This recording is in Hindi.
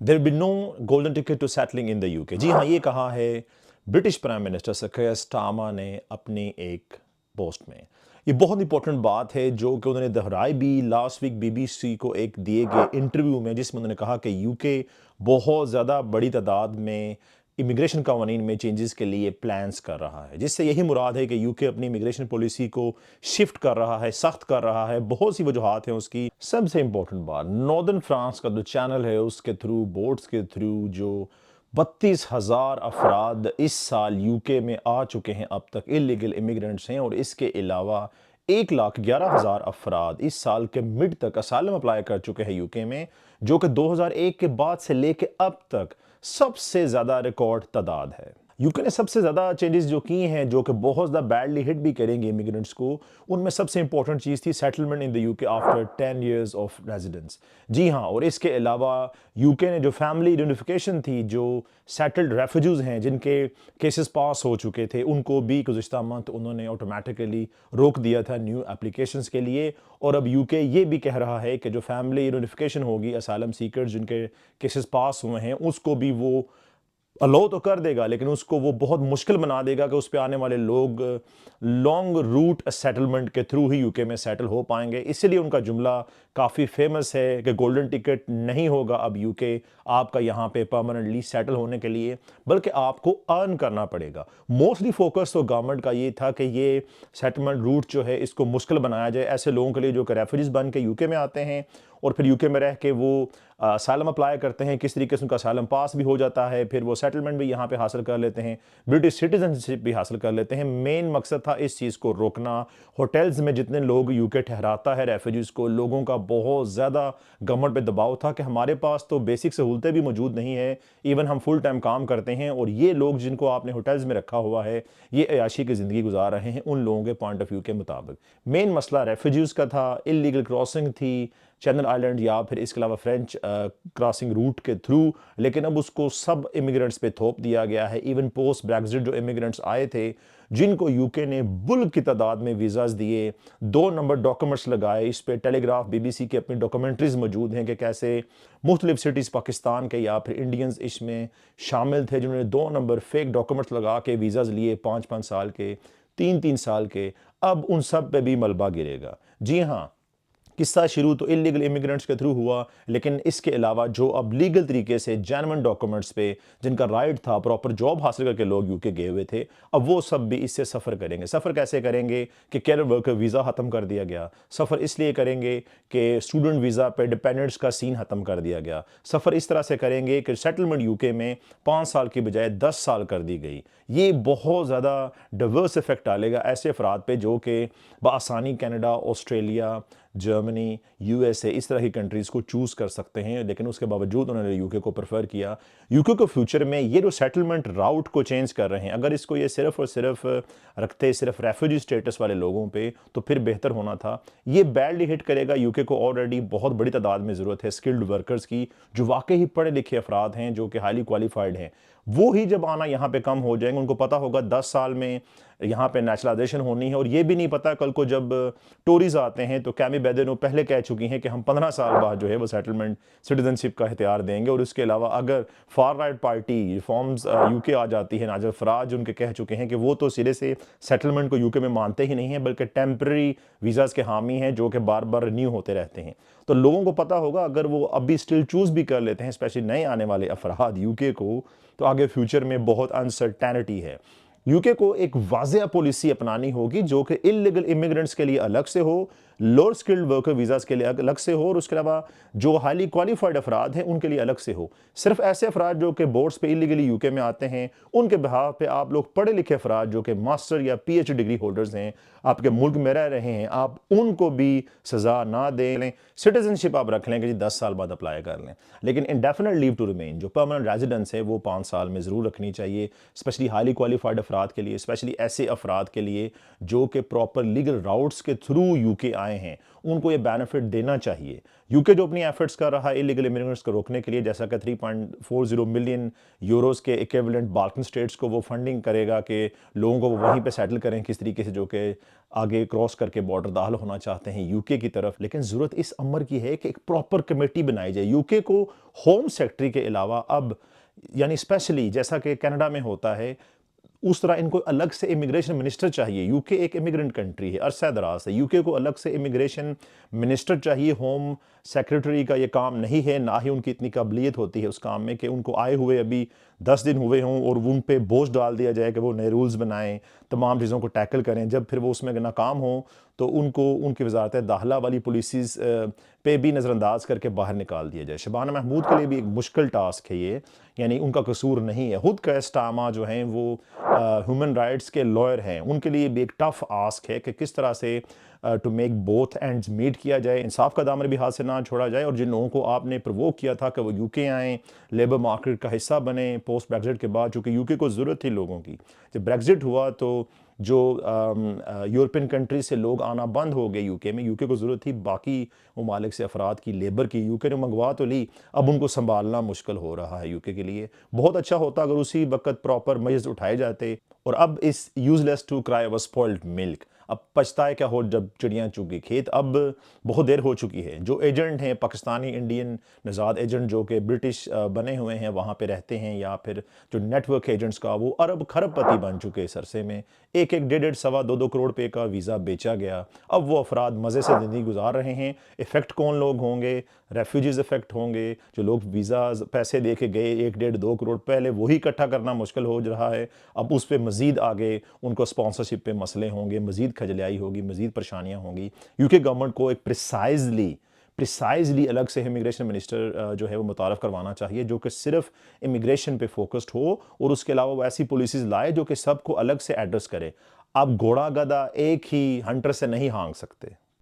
There be no golden ticket to settling in the UK. जी हाँ, ये कहा है British prime minister sir Keir Starmer ने अपनी एक पोस्ट में। ये बहुत इंपॉर्टेंट बात है जो कि उन्होंने दोहराई भी लास्ट वीक बीबीसी को एक दिए गए इंटरव्यू में, जिसमें उन्होंने कहा कि यूके बहुत ज़्यादा बड़ी तादाद में इमिग्रेशन कवानीन में चेंजेस के लिए प्लान्स कर रहा है, जिससे यही मुराद है कि यूके अपनी इमिग्रेशन पॉलिसी को शिफ्ट कर रहा है, सख्त कर रहा है। बहुत सी वजूहात हैं उसकी। सबसे इंपॉर्टेंट बात, नॉर्दर्न फ्रांस का जो चैनल है उसके थ्रू, बोट्स के थ्रू जो 32,000 अफराद इस साल यूके में आ चुके हैं अब तक, इलीगल इमिग्रेंट्स हैं, और इसके अलावा 1,11,000 अफराद इस साल के मिड तक असालम अप्लाई कर चुके हैं यूके में, जो कि 2001 के बाद से लेके अब तक सबसे ज़्यादा रिकॉर्ड तादाद है। यूके ने सबसे ज़्यादा चेंजेस जो किए हैं, जो कि बहुत ज़्यादा बैडली हिट भी करेंगे इमिग्रेंट्स को, उनमें सबसे इंपॉर्टेंट चीज़ थी settlement in the UK after 10 years of residence. जी हाँ, और इसके अलावा यूके ने जो फैमिली यूनिफिकेशन थी, जो सेटल्ड रेफ्यूजीज हैं जिनके केसेस पास हो चुके थे, उनको भी गुज़िश्ता मंथ उन्होंने ऑटोमेटिकली रोक दिया था न्यू एप्लीकेशंस के लिए। और अब यूके ये भी कह रहा है कि जो फैमिली यूनिफिकेशन होगी, असालम सीकर्स जिनके केसेस पास हुए हैं, उसको भी वो अलाउ तो कर देगा, लेकिन उसको वो बहुत मुश्किल बना देगा कि उस पे आने वाले लोग लॉन्ग रूट सेटलमेंट के थ्रू ही यूके में सेटल हो पाएंगे। इसीलिए उनका जुमला काफ़ी फेमस है कि गोल्डन टिकट नहीं होगा अब यूके आपका यहाँ पे परमानेंटली सेटल होने के लिए, बल्कि आपको अर्न करना पड़ेगा। मोस्टली फोकस तो गवर्नमेंट का ये था कि ये सेटलमेंट रूट जो है इसको मुश्किल बनाया जाए ऐसे लोगों के लिए जो कि रेफ्यूजीज बन के यूके में आते हैं और फिर यूके में रह के वो असाइलम अप्लाई करते हैं, किस तरीके से उनका असाइलम पास भी हो जाता है, फिर वो सेटलमेंट भी यहाँ पे हासिल कर लेते हैं, ब्रिटिश सिटीजनशिप भी हासिल कर लेते हैं। मेन मकसद था इस चीज़ को रोकना। होटल्स में जितने लोग यूके ठहराता है रेफ्यूजीज़ को, लोगों का बहुत ज़्यादा गवर्नमेंट पे दबाव था कि हमारे पास तो बेसिक सहूलतें भी मौजूद नहीं है, इवन हम फुल टाइम काम करते हैं, और ये लोग जिनको आपने होटल्स में रखा हुआ है ये अयाशी की ज़िंदगी गुजार रहे हैं उन लोगों के पॉइंट ऑफ व्यू के मुताबिक। मेन मसला रेफ्यूजीज़ का था, इलीगल क्रॉसिंग थी चैनल आइलैंड या फिर इसके अलावा फ्रेंच क्रॉसिंग रूट के थ्रू, लेकिन अब उसको सब इमिग्रेंट्स पे थोप दिया गया है। इवन पोस्ट ब्रेक्जिट जो इमिग्रेंट्स आए थे, जिनको यूके ने बुल्क की तादाद में वीज़ाज दिए, 2 नंबर डॉक्यूमेंट्स लगाए, इस पे टेलीग्राफ बीबीसी की अपनी डॉक्यूमेंट्रीज मौजूद हैं कि कैसे मुख्तलिफ सिटीज़ पाकिस्तान के या फिर इंडियंस इसमें शामिल थे जिन्होंने 2 नंबर फेक डॉक्यूमेंट्स लगा के वीज़ाज लिए, 5-5 साल के, 3-3 साल के। अब उन सब पे भी मलबा गिरेगा। जी हाँ, किस्सा शुरू तो इलीगल इमिग्रेंट्स के थ्रू हुआ, लेकिन इसके अलावा जो अब लीगल तरीके से जेन्युइन डॉक्यूमेंट्स पे जिनका राइट था, प्रॉपर जॉब हासिल करके लोग यूके गए हुए थे, अब वो सब भी इससे सफ़र करेंगे। सफ़र कैसे करेंगे कि कैरियर वर्कर वीज़ा ख़त्म कर दिया गया। सफ़र इसलिए करेंगे कि स्टूडेंट वीज़ा पे डिपेंडेंट्स का सीन ख़त्म कर दिया गया। सफ़र इस तरह से करेंगे कि सेटलमेंट यूके में 5 साल की बजाय 10 साल कर दी गई। ये बहुत ज़्यादा डिवर्स इफेक्ट डालेगा ऐसे अफराद पे जो कि बआसानी कनाडा, ऑस्ट्रेलिया, जर्मनी, यूएसए इस तरह की कंट्रीज़ को चूज़ कर सकते हैं, लेकिन उसके बावजूद उन्होंने यूके को प्रेफर किया। यूके को फ्यूचर में ये जो सेटलमेंट राउट को चेंज कर रहे हैं, अगर इसको ये सिर्फ और सिर्फ रखते सिर्फ रेफ्यूजी स्टेटस वाले लोगों पे, तो फिर बेहतर होना था। ये बैडली हिट करेगा यूके को। ऑलरेडी बहुत बड़ी तादाद में ज़रूरत है स्किल्ड वर्कर्स की, जो वाकई ही पढ़े लिखे अफराद हैं, जो कि हाईली क्वालिफाइड हैं। वो ही जब आना यहाँ पे कम हो जाएंगे, उनको पता होगा 10 साल में यहाँ पे नेशनलाइजेशन होनी है, और ये भी नहीं पता कल को जब टोरीज आते हैं तो कैमी बेदेनो पहले कह चुकी हैं कि हम 15 साल बाद जो है वो सेटलमेंट सिटीजनशिप का इख्तियार देंगे। और उसके अलावा अगर far right party Reforms UK आ जाती है, नाजर फराज उनके कह चुके हैं कि वो तो सिरे से सेटलमेंट को यूके में मानते ही नहीं है, बल्कि टेम्पररी वीज़ाज़ के हामी हैं जो कि बार बार रिन्यू होते रहते हैं। तो लोगों को पता होगा अगर वो अभी स्टिल चूज़ भी कर लेते हैं, स्पेशली नए आने वाले अफराद यूके को, तो आगे फ्यूचर में बहुत अनसर्टेनिटी है। यूके को एक वाज़ेह पॉलिसी अपनानी होगी जो कि इलीगल इमिग्रेंट्स के लिए अलग से हो, लोअर स्किल्ड वर्कर वीज़ाज़ के लिए अलग से हो, और उसके अलावा जो हाईली क्वालिफाइड अफराद हैं उनके लिए अलग से हो। सिर्फ ऐसे अफराद जो कि बोर्ड्स पे इलीगली यूके में आते हैं, उनके बिहाफ पे आप लोग पढ़े लिखे अफराद जो कि मास्टर या पीएचडी डिग्री होल्डर्स हैं, आपके मुल्क में रह रहे हैं, आप उनको भी सज़ा ना दे लें। सिटीजनशिप आप रख लें कि जी 10 साल बाद अप्लाई कर लें, लेकिन इंडेफिनिट लीव टू रिमेन जो परमानेंट रेजिडेंस है वो 5 साल में ज़रूर रखनी चाहिए, स्पेशली हाईली क्वालिफाइड अफराद के लिए, स्पेशली ऐसे अफराद के लिए जो कि प्रॉपर लीगल राउट्स के थ्रू यूके आए आए हैं उनको ये बेनिफिट देना चाहिए। यूके जो अपनी एफर्ट्स कर रहा है इलीगल इमिग्रेंट्स को रोकने के लिए, जैसा कि 3.40 मिलियन यूरोस के इक्विवेलेंट बाल्कन स्टेट्स को वो फंडिंग करेगा कि लोगों को वो वहीं पे सेटल करें किस तरीके से, जो कि आगे क्रॉस करके बॉर्डर दाखिल होना चाहते हैं यूके की तरफ। लेकिन ज़रूरत इस अमर की है कि एक प्रॉपर कमेटी बनाई जाए। यूके को होम सेक्रेटरी के अलावा अब, यानी स्पेशली जैसा कि कनाडा में होता है, उस तरह इनको अलग से इमिग्रेशन मिनिस्टर चाहिए। यूके एक इमिग्रेंट कंट्री है, अरसा दराज है, यूके को अलग से इमिग्रेशन मिनिस्टर चाहिए। होम सेक्रेटरी का ये काम नहीं है, ना ही उनकी इतनी काबिलियत होती है उस काम में कि उनको आए हुए अभी 10 दिन हुए हों और उन पे बोझ डाल दिया जाए कि वो नए रूल्स बनाएं, तमाम चीज़ों को टैकल करें। जब फिर वो उसमें नाकाम हो तो उनको उनकी वजारत दाखिला वाली पॉलिसीज़ पे भी नज़रअंदाज करके बाहर निकाल दिया जाए। शबाना महमूद के लिए भी एक मुश्किल टास्क है ये, यानी उनका कसूर नहीं है। खुद का स्टामा जो हैं वो ह्यूमन राइट्स के लॉयर हैं, उनके लिए भी एक टफ आस्क है कि किस तरह से to make both ends meet किया जाए, इंसाफ का दामन भी हाथ से ना छोड़ा जाए। और जिन लोगों को आपने प्रवोक किया था कि वो यूके आएँ, लेबर मार्केट का हिस्सा बने पोस्ट ब्रेग्जिट के बाद, चूँकि यूके को ज़रूरत थी लोगों की। जब ब्रेग्जिट हुआ तो जो यूरोपियन कंट्री से लोग आना बंद हो गए यूके में, यूके को ज़रूरत थी बाकी ममालिक से अफराद की लेबर की। यूके ने मंगवा तो ली, अब उनको संभालना मुश्किल हो रहा है यूके के लिए। बहुत अच्छा होता अगर उसी वक्त प्रॉपर मेजर्स उठाए जाते। और अब इस useless to cry over spoiled milk, अब पछताए क्या हो जब चिड़ियाँ चुग गई खेत। अब बहुत देर हो चुकी है। जो एजेंट हैं पाकिस्तानी इंडियन नज़ाद एजेंट जो कि ब्रिटिश बने हुए हैं, वहाँ पे रहते हैं, या फिर जो नेटवर्क एजेंट्स का, वो अरब खरबपति बन चुके इस अरसे में। एक एक 1.5 सवा 2 करोड़ पे का वीज़ा बेचा गया। अब वो अफराद मज़े से ज़िंदगी गुजार रहे हैं। इफ़ेक्ट कौन लोग होंगे? रेफ्यूजीज़ इफ़ेक्ट होंगे। जो लोग वीज़ा पैसे दे के गए 1 डेढ़ 2 करोड़, पहले वही इकट्ठा करना मुश्किल हो रहा है। अब उस पर मज़ीद आगे उनको स्पॉन्सरशिप पे मसले होंगे, मज़ीद खजलियाई होगी, मज़ीद परेशानियाँ होंगी। यूके गवर्नमेंट को एक प्रिसाइजली अलग से इमिग्रेशन मिनिस्टर जो है वो मुतारफ़ करवाना चाहिए, जो कि सिर्फ इमिग्रेशन पे फोकस्ड हो, और उसके अलावा वो ऐसी पॉलिसीज़ लाए जो कि सबको अलग से एड्रेस करे। आप घोड़ा गधा एक ही हंटर से नहीं हाँक सकते।